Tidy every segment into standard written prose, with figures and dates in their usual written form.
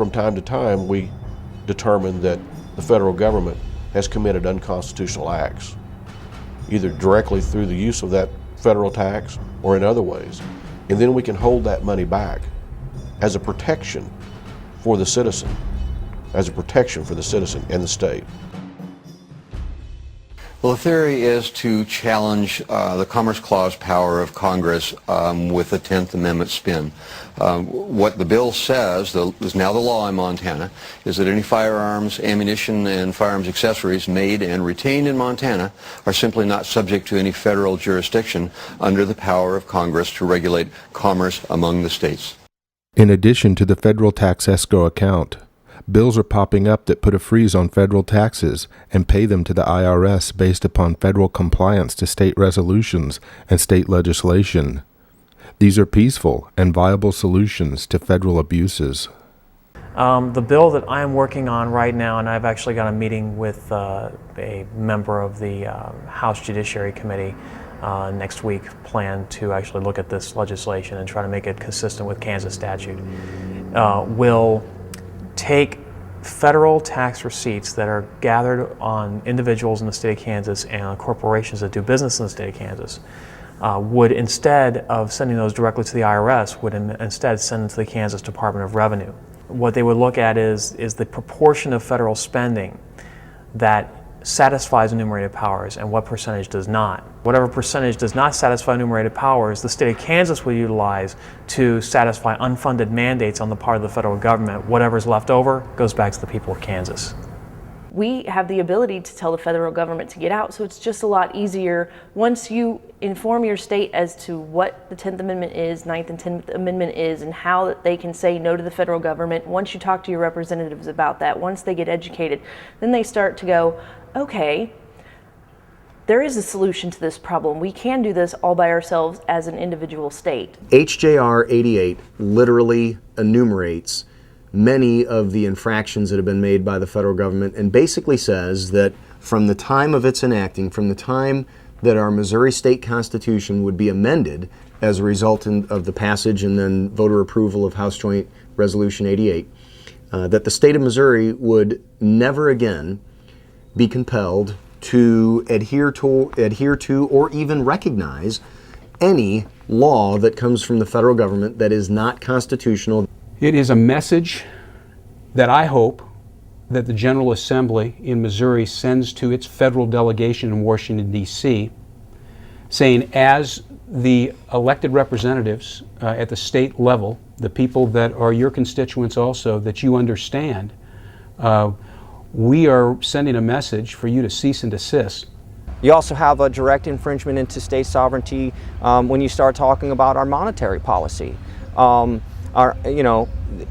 from time to time we determine that the federal government has committed unconstitutional acts, either directly through the use of that federal tax or in other ways. And then we can hold that money back as a protection for the citizen, and the state. Well, the theory is to challenge the Commerce Clause power of Congress with a 10th Amendment spin. What the bill says, is now the law in Montana, is that any firearms, ammunition, and firearms accessories made and retained in Montana are simply not subject to any federal jurisdiction under the power of Congress to regulate commerce among the states. In addition to the federal tax escrow account, bills are popping up that put a freeze on federal taxes and pay them to the IRS based upon federal compliance to state resolutions and state legislation. These are peaceful and viable solutions to federal abuses. The bill that I'm working on right now, and I've actually got a meeting with a member of the House Judiciary Committee next week, planned to actually look at this legislation and try to make it consistent with Kansas statute, will take federal tax receipts that are gathered on individuals in the state of Kansas and on corporations that do business in the state of Kansas, would, instead of sending those directly to the IRS, would instead send them to the Kansas Department of Revenue. What they would look at is the proportion of federal spending that satisfies enumerated powers and what percentage does not. Whatever percentage does not satisfy enumerated powers, the state of Kansas will utilize to satisfy unfunded mandates on the part of the federal government. Whatever's left over goes back to the people of Kansas. We have the ability to tell the federal government to get out, so it's just a lot easier once you inform your state as to what the 10th Amendment is, 9th and 10th Amendment is, and how they can say no to the federal government. Once you talk to your representatives about that, once they get educated, then they start to go, okay, there is a solution to this problem. We can do this all by ourselves as an individual state. HJR 88 literally enumerates many of the infractions that have been made by the federal government and basically says that from the time of its enacting, from the time that our Missouri state constitution would be amended as a result of the passage and then voter approval of House Joint Resolution 88, that the state of Missouri would never again be compelled to adhere to or even recognize any law that comes from the federal government that is not constitutional. It is a message that I hope that the General Assembly in Missouri sends to its federal delegation in Washington, D.C., saying as the elected representatives at the state level, the people that are your constituents also, that you understand, we are sending a message for you to cease and desist. You also have a direct infringement into state sovereignty when you start talking about our monetary policy.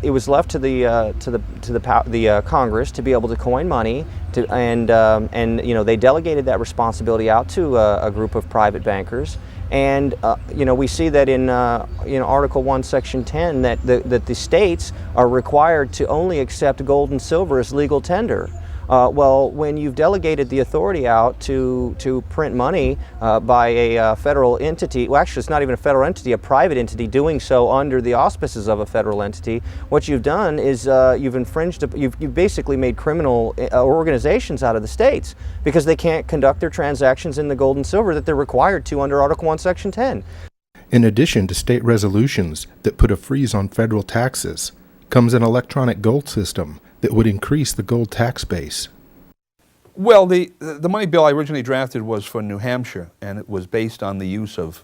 It was left to the Congress to be able to coin money, and they delegated that responsibility out to a group of private bankers. And we see that in Article 1, Section 10, that the states are required to only accept gold and silver as legal tender. Well, when you've delegated the authority out to print money by a federal entity, well, actually it's not even a federal entity, a private entity doing so under the auspices of a federal entity, what you've done is you've basically made criminal organizations out of the states because they can't conduct their transactions in the gold and silver that they're required to under Article 1, Section 10. In addition to state resolutions that put a freeze on federal taxes, comes an electronic gold system that would increase the gold tax base. Well, the money bill I originally drafted was for New Hampshire, and it was based on the use of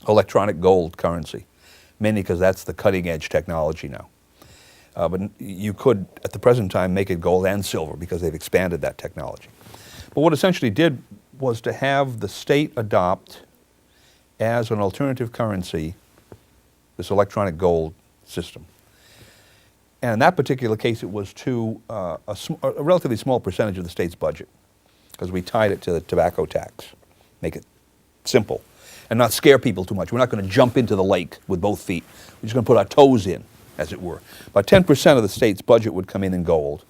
electronic gold currency, mainly because that's the cutting edge technology now. But you could, at the present time, make it gold and silver because they've expanded that technology. But what essentially did was to have the state adopt as an alternative currency this electronic gold system. And in that particular case, it was to a relatively small percentage of the state's budget because we tied it to the tobacco tax, make it simple and not scare people too much. We're not going to jump into the lake with both feet. We're just going to put our toes in, as it were. About 10% of the state's budget would come in gold,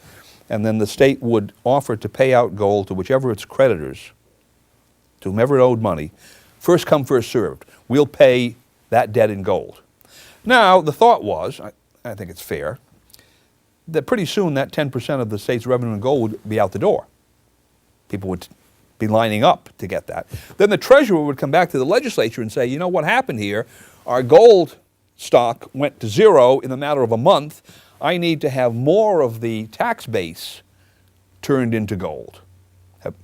and then the state would offer to pay out gold to whichever its creditors, to whomever it owed money, first come, first served. We'll pay that debt in gold. Now, the thought was, I think it's fair, that pretty soon that 10% of the state's revenue in gold would be out the door. People would be lining up to get that. Then the treasurer would come back to the legislature and say, you know what happened here? Our gold stock went to zero in a matter of a month. I need to have more of the tax base turned into gold,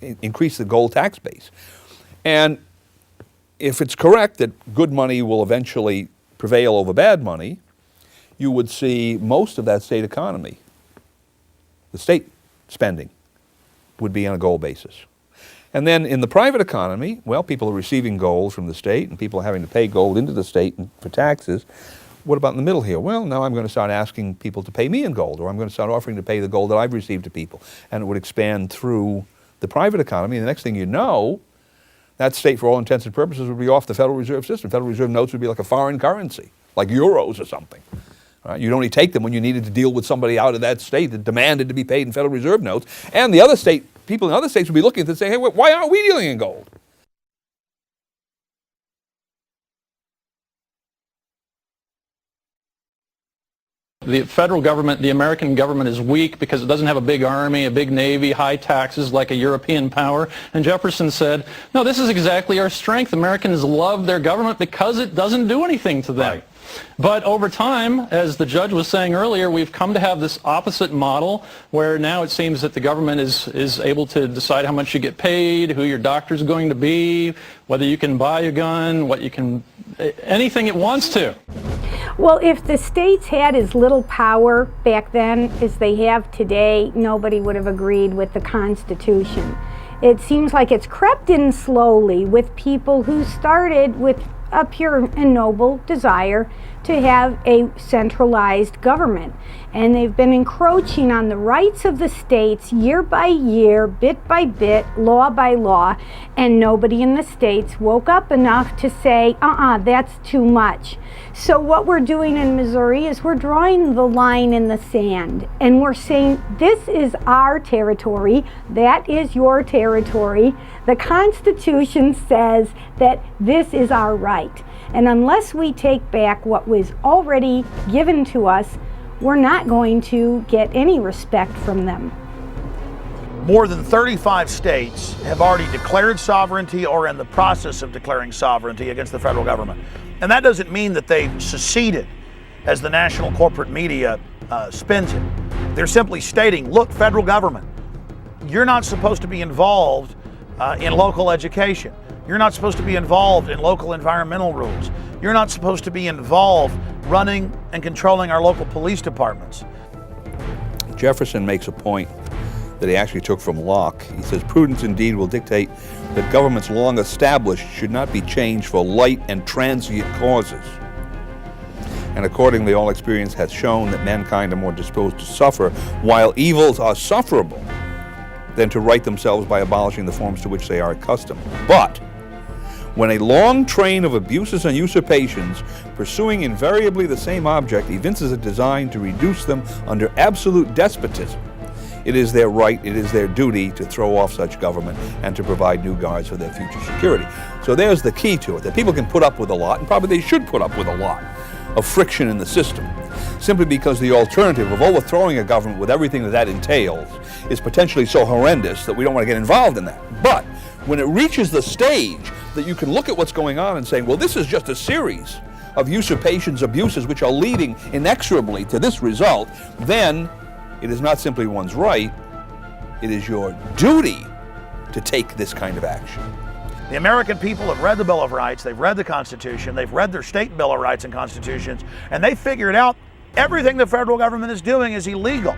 increase the gold tax base. And if it's correct that good money will eventually prevail over bad money, you would see most of that state economy, the state spending, would be on a gold basis. And then in the private economy, well, people are receiving gold from the state and people are having to pay gold into the state for taxes. What about in the middle here? Well, now I'm going to start asking people to pay me in gold, or I'm going to start offering to pay the gold that I've received to people. And it would expand through the private economy. And the next thing you know, that state, for all intents and purposes, would be off the Federal Reserve system. Federal Reserve notes would be like a foreign currency, like euros or something. Right? You'd only take them when you needed to deal with somebody out of that state that demanded to be paid in Federal Reserve notes. And the other state, people in other states would be looking to say, hey, why aren't we dealing in gold? The federal government, the American government, is weak because it doesn't have a big army, a big navy, high taxes like a European power. And Jefferson said, no, this is exactly our strength. Americans love their government because it doesn't do anything to them. Right. But over time, as the judge was saying earlier, we've come to have this opposite model where now it seems that the government is able to decide how much you get paid, who your doctor's going to be, whether you can buy a gun, what you can, anything it wants to. Well, if the states had as little power back then as they have today, nobody would have agreed with the Constitution. It seems like it's crept in slowly with people who started with a pure and noble desire to have a centralized government. And they've been encroaching on the rights of the states year by year, bit by bit, law by law, and nobody in the states woke up enough to say, that's too much. So what we're doing in Missouri is we're drawing the line in the sand, and we're saying, this is our territory, that is your territory. The Constitution says that this is our right. And unless we take back what was already given to us, we're not going to get any respect from them. More than 35 states have already declared sovereignty or in the process of declaring sovereignty against the federal government. And that doesn't mean that they've seceded, as the national corporate media spins it. They're simply stating, look, federal government, you're not supposed to be involved in local education. You're not supposed to be involved in local environmental rules. You're not supposed to be involved running and controlling our local police departments. Jefferson makes a point that he actually took from Locke. He says, prudence indeed will dictate that governments long established should not be changed for light and transient causes. And accordingly, all experience hath shown that mankind are more disposed to suffer, while evils are sufferable, than to right themselves by abolishing the forms to which they are accustomed. But when a long train of abuses and usurpations, pursuing invariably the same object, evinces a design to reduce them under absolute despotism, it is their right, it is their duty to throw off such government and to provide new guards for their future security. So there's the key to it, that people can put up with a lot, and probably they should put up with a lot, of friction in the system, simply because the alternative of overthrowing a government with everything that entails is potentially so horrendous that we don't want to get involved in that. But when it reaches the stage that you can look at what's going on and say, well, this is just a series of usurpations, abuses, which are leading inexorably to this result, then it is not simply one's right, it is your duty to take this kind of action. The American people have read the Bill of Rights, they've read the Constitution, they've read their state Bill of Rights and Constitutions, and they figured out everything the federal government is doing is illegal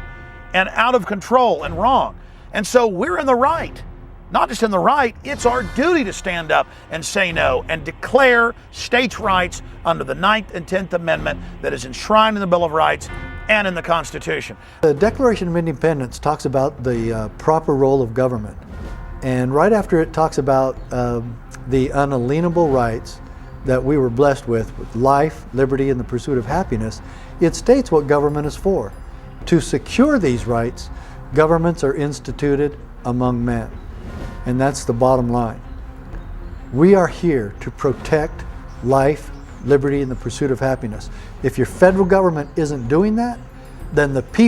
and out of control and wrong. And so we're in the right. Not just in the right, it's our duty to stand up and say no and declare states' rights under the 9th and 10th Amendment that is enshrined in the Bill of Rights and in the Constitution. The Declaration of Independence talks about the proper role of government. And right after it talks about the unalienable rights that we were blessed with life, liberty, and the pursuit of happiness, it states what government is for. To secure these rights, governments are instituted among men. And that's the bottom line. We are here to protect life, liberty, and the pursuit of happiness. If your federal government isn't doing that, then the people